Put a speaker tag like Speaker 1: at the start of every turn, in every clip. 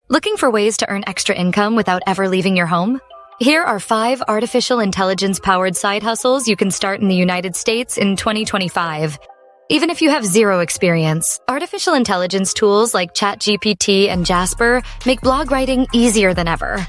Speaker 1: Looking for ways to earn extra income without ever leaving your home? Here are 5 artificial intelligence-powered side hustles you can start in the United States in 2025. Even if you have zero experience, artificial intelligence tools like ChatGPT and Jasper make blog writing easier than ever.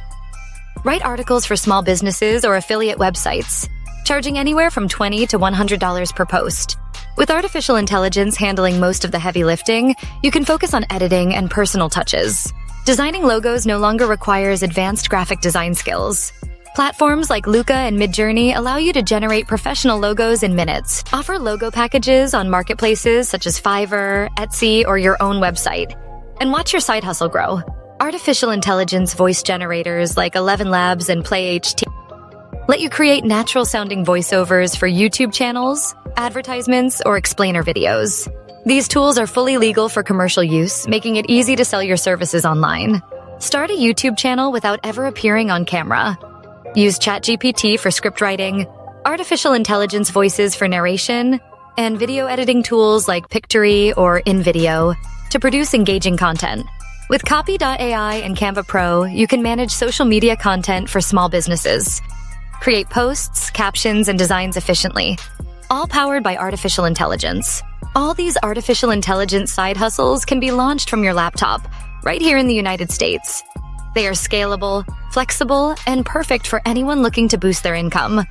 Speaker 1: Write articles for small businesses or affiliate websites, charging anywhere from $20 to $100 per post. With artificial intelligence handling most of the heavy lifting, you can focus on editing and personal touches. Designing logos no longer requires advanced graphic design skills. Platforms like Luca and Midjourney allow you to generate professional logos in minutes. Offer logo packages on marketplaces such as Fiverr, Etsy, or your own website. And watch your side hustle grow. Artificial intelligence voice generators like 11 Labs and PlayHT let you create natural-sounding voiceovers for YouTube channels, advertisements, or explainer videos. These tools are fully legal for commercial use, making it easy to sell your services online. Start a YouTube channel without ever appearing on camera. Use ChatGPT for script writing, artificial intelligence voices for narration, and video editing tools like Pictory or InVideo to produce engaging content. With Copy.ai and Canva Pro, you can manage social media content for small businesses. Create posts, captions, and designs efficiently, all powered by artificial intelligence. All these artificial intelligence side hustles can be launched from your laptop, right here in the United States. They are scalable, flexible, and perfect for anyone looking to boost their income.